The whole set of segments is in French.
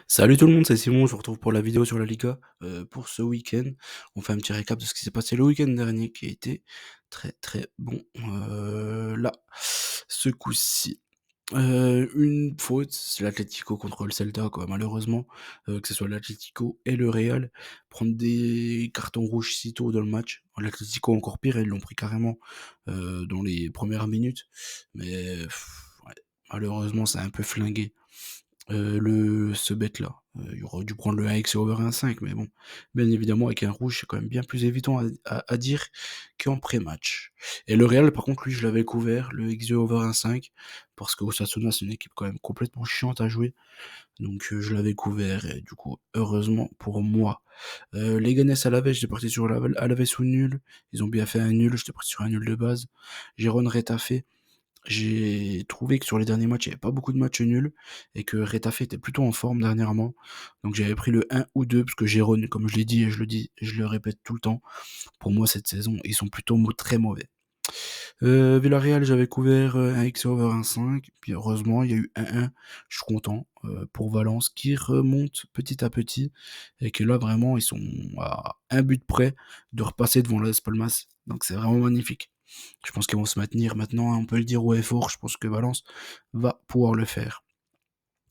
Salut tout le monde, c'est Simon, je vous retrouve pour la vidéo sur la Liga. Pour ce week-end, on fait un petit récap de ce qui s'est passé le week-end dernier qui a été très très bon. Là, ce coup-ci. Une faute, c'est l'Atlético contre le Celta, quoi. Malheureusement, que ce soit l'Atlético et le Real, prendre des cartons rouges si tôt dans le match. L'Atlético encore pire, ils l'ont pris carrément dans les premières minutes. Mais ouais, malheureusement, ça a un peu flingué ce bet-là. Il aurait dû prendre le 1x et over 1,5, mais bon, bien évidemment, avec un rouge, c'est quand même bien plus évident à dire qu'en pré-match. Et le Real, par contre, lui, je l'avais couvert, le XG over 1,5, parce que Osasuna, c'est une équipe quand même complètement chiante à jouer, donc je l'avais couvert, et du coup, heureusement pour moi. Les Leganés Alavés, j'étais parti sur Alavés ou nul, ils ont bien fait un nul, j'étais parti sur un nul de base. Gérone Retafe, j'ai trouvé que sur les derniers matchs, il n'y avait pas beaucoup de matchs nuls et que Retafe était plutôt en forme dernièrement. Donc j'avais pris le 1 ou 2 parce que Gérone, comme je l'ai dit et je le dis et je le répète tout le temps, pour moi cette saison, ils sont plutôt très mauvais. Villarreal, j'avais couvert un X over 1,5. Puis heureusement, il y a eu 1-1. Je suis content pour Valence qui remonte petit à petit et que là vraiment ils sont à un but près de repasser devant Las Palmas. Donc c'est vraiment magnifique. Je pense qu'ils vont se maintenir maintenant, hein, on peut le dire haut et fort. Je pense que Valence va pouvoir le faire.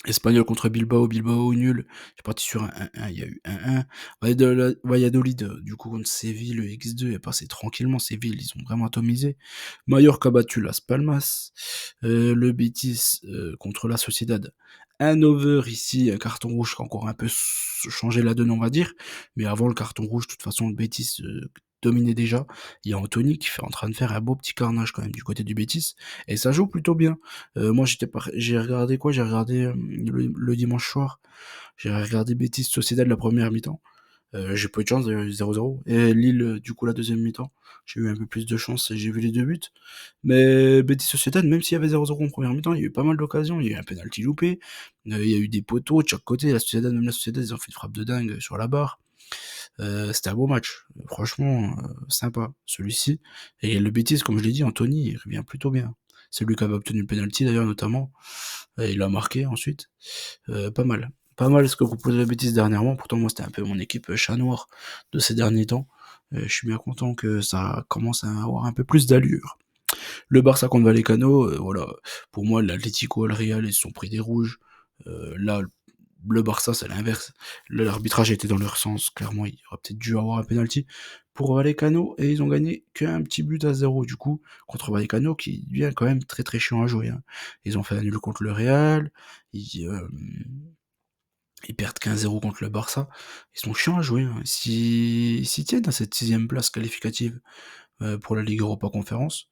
Espagnol contre Bilbao, Bilbao nul. J'ai parti sur un 1-1, il y a eu 1-1. Valladolid, du coup, contre Séville, le X2 est passé tranquillement. Séville, ils ont vraiment atomisé. Mallorca a battu Las Palmas. Le Betis contre la Sociedad. Un over ici, un carton rouge qui a encore un peu changé la donne, on va dire. Mais avant le carton rouge, de toute façon, le Betis dominait déjà. Il y a Anthony qui est en train de faire un beau petit carnage quand même du côté du Betis. Et ça joue plutôt bien. Moi, j'ai regardé quoi? J'ai regardé le dimanche soir. J'ai regardé Betis Sociedad la première mi-temps. J'ai pas eu de chance, 0-0. Et Lille, du coup, la deuxième mi-temps. J'ai eu un peu plus de chance et j'ai vu les deux buts. Mais Betis Sociedad, même s'il y avait 0-0 en première mi-temps, il y a eu pas mal d'occasions. Il y a eu un penalty loupé. Il y a eu des poteaux de chaque côté. La Sociedad, ils ont fait une frappe de dingue sur la barre. C'était un beau match. Franchement, sympa, celui-ci. Et le Betis, comme je l'ai dit, Anthony, il revient plutôt bien. C'est lui qui avait obtenu le penalty d'ailleurs, notamment. Et il a marqué ensuite. Pas mal. Pas mal ce que proposait le Betis dernièrement. Pourtant, moi, c'était un peu mon équipe chat noir de ces derniers temps. Je suis bien content que ça commence à avoir un peu plus d'allure. Le Barça contre Vallecano, voilà. Pour moi, l'Atlético et le Real, ils se sont pris des rouges. Là, le Barça, c'est l'inverse. L'arbitrage était dans leur sens. Clairement, il aurait peut-être dû avoir un penalty pour Vallecano et ils ont gagné qu'un petit but à 0 du coup contre Vallecano qui devient quand même très très chiant à jouer, hein. Ils ont fait un nul contre le Real, ils perdent 15-0 contre le Barça. Ils sont chiants à jouer, hein. S'ils tiennent à cette sixième place qualificative pour la Ligue Europa Conférence,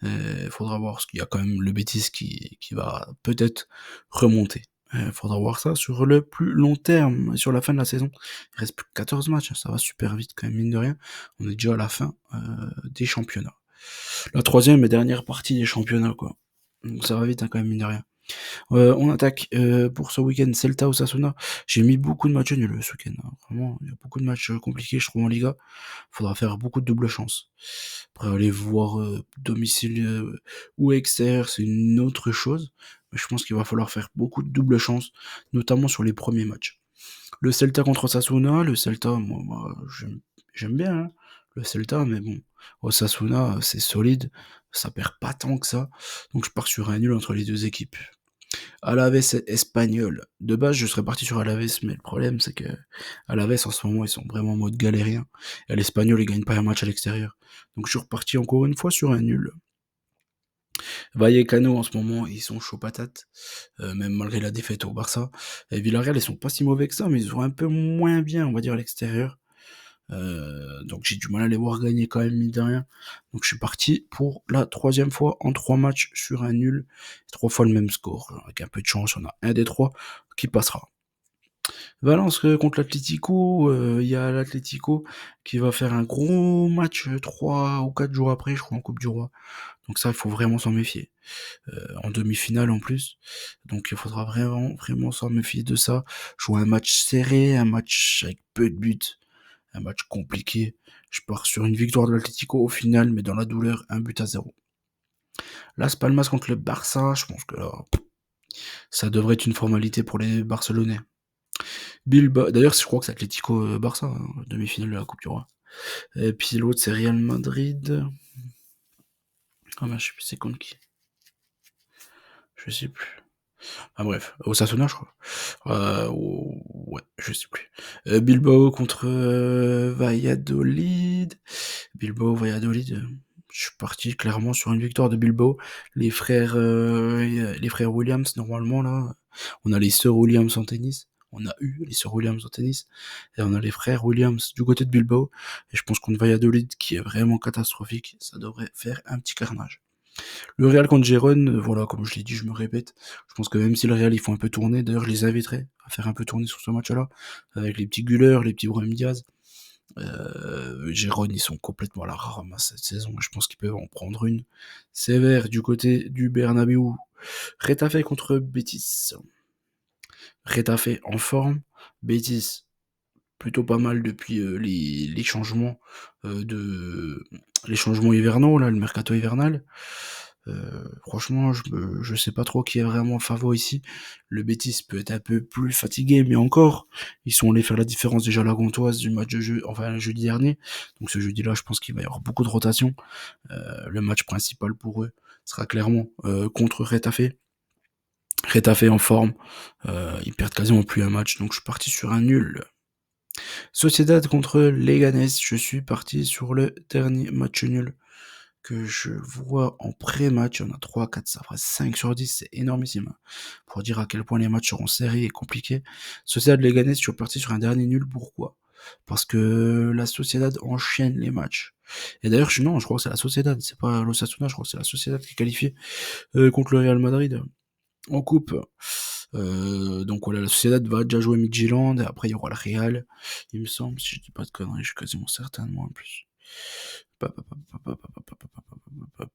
il faudra voir, parce qu'il y a quand même le Betis qui va peut-être remonter. Il faudra voir ça sur le plus long terme, sur la fin de la saison. Il reste plus que 14 matchs, ça va super vite quand même, mine de rien. On est déjà à la fin des championnats. La troisième et dernière partie des championnats, quoi. Donc ça va vite, hein, quand même, mine de rien. On attaque pour ce week-end Celta Osasuna. J'ai mis beaucoup de matchs nuls ce week-end, hein. Vraiment, il y a beaucoup de matchs compliqués, je trouve, en Liga. Faudra faire beaucoup de double chance. Après, aller voir domicile ou extérieur, c'est une autre chose. Mais je pense qu'il va falloir faire beaucoup de double chance, notamment sur les premiers matchs. Le Celta contre Osasuna, le Celta, moi j'aime bien, hein, le Celta, mais bon, Osasuna, c'est solide, ça perd pas tant que ça. Donc je pars sur un nul entre les deux équipes. Alaves espagnol. De base, je serais parti sur Alaves, mais le problème, c'est que Alaves, en ce moment, ils sont vraiment en mode galérien. Et l'Espagnol, ils gagnent pas un match à l'extérieur. Donc, je suis reparti encore une fois sur un nul. Vallecano, en ce moment, ils sont chauds patates, même malgré la défaite au Barça. Et Villarreal, ils sont pas si mauvais que ça, mais ils sont un peu moins bien, on va dire, à l'extérieur. Donc j'ai du mal à les voir gagner quand même, mine de rien. Donc je suis parti pour la troisième fois en 3 matchs sur un nul, 3 fois le même score. Avec un peu de chance, on a un des trois qui passera. Valence contre l'Atlético, il y a l'Atlético qui va faire un gros match 3 ou 4 jours après, je crois, en Coupe du Roi. Donc ça, il faut vraiment s'en méfier. En demi-finale en plus. Donc il faudra vraiment, vraiment s'en méfier de ça. Jouer un match serré, un match avec peu de buts, un match compliqué. Je pars sur une victoire de l'Atlético au final, mais dans la douleur, 1 but à 0. Las Palmas contre le Barça, je pense que là, ça devrait être une formalité pour les Barcelonais. Bilbao d'ailleurs, je crois que c'est Atlético, Barça, hein, demi-finale de la Coupe du Roi. Et puis l'autre, c'est Real Madrid. Ah mince, je sais plus c'est contre qui. Je sais plus. Ah bref, Osasuna, je crois. Ouais, je sais plus. Bilbao contre Valladolid. Bilbao, Valladolid. Je suis parti clairement sur une victoire de Bilbao. Les frères Williams, normalement, là. On a les sœurs Williams en tennis. On a eu les sœurs Williams en tennis. Et on a les frères Williams du côté de Bilbao. Et je pense contre Valladolid, qui est vraiment catastrophique, ça devrait faire un petit carnage. Le Real contre Gérone, voilà, comme je l'ai dit, je me répète. Je pense que même si le Real, ils font un peu tourner, d'ailleurs, je les inviterai à faire un peu tourner sur ce match-là, avec les petits Güler, les petits Brahim Diaz. Gérone, ils sont complètement à la ramasse cette saison. Je pense qu'ils peuvent en prendre une sévère du côté du Bernabéu. Retafe contre Betis. Retafe en forme. Betis, plutôt pas mal depuis les changements les changements hivernaux, là, le mercato hivernal. Franchement, je sais pas trop qui est vraiment favori ici. Le Betis peut être un peu plus fatigué, mais encore, ils sont allés faire la différence déjà à la Gantoise du match de jeu, enfin jeudi dernier. Donc ce jeudi-là, je pense qu'il va y avoir beaucoup de rotation. Le match principal pour eux sera clairement contre Retafe. Retafe en forme, ils perdent quasiment plus un match, donc je suis parti sur un nul. Sociedad contre Leganés, je suis parti sur le dernier match nul que je vois en pré-match. Il y en a 3, 4, ça ferait 5 sur 10, c'est énormissime. Pour dire à quel point les matchs seront serrés et compliqués. Sociedad Leganés, je suis parti sur un dernier nul, pourquoi? Parce que la Sociedad enchaîne les matchs. Et d'ailleurs, non, je crois que c'est la Sociedad, c'est pas l'Osasuna, je crois que c'est la Sociedad qui est qualifiée contre le Real Madrid en coupe. Donc voilà, la Sociedad va déjà jouer Midtjylland, et après il y aura le Real, il me semble, si je dis pas de conneries, je suis quasiment certain de moi en plus.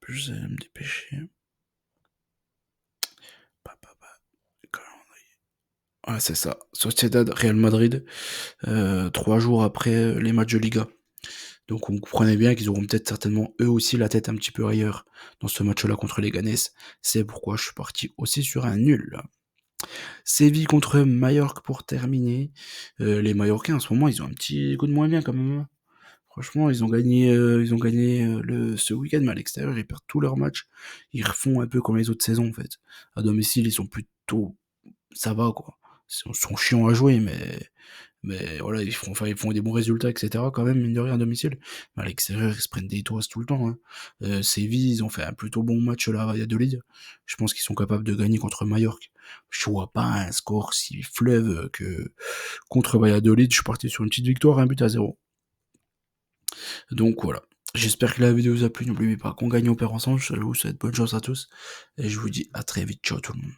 Je vais me dépêcher. Ouais, c'est ça. Sociedad, Real Madrid, 3 jours après les matchs de Liga. Donc on comprenait bien qu'ils auront peut-être certainement eux aussi la tête un petit peu ailleurs dans ce match-là contre les Ganes. C'est pourquoi je suis parti aussi sur un nul. Séville contre Majorque pour terminer. Les Majorcains en ce moment ils ont un petit coup de moins bien quand même, hein. Franchement, ils ont gagné ce week-end, mais à l'extérieur, ils perdent tous leurs matchs. Ils refont un peu comme les autres saisons, en fait. À domicile, ils sont plutôt, ça va, quoi. Ils sont chiants à jouer, mais voilà, ils font des bons résultats, etc. quand même, mine de rien, à domicile. Mais à l'extérieur, ils se prennent des toasts tout le temps, hein. Séville, ils ont fait un plutôt bon match là à Valladolid. Je pense qu'ils sont capables de gagner contre Majorque. Je vois pas un score si fleuve que contre Valladolid. Je suis parti sur une petite victoire, 1 but à 0. Donc voilà. J'espère que la vidéo vous a plu. N'oubliez pas qu'on gagne, on perd ensemble. Je vous souhaite bonne chance à tous. Et je vous dis à très vite. Ciao tout le monde.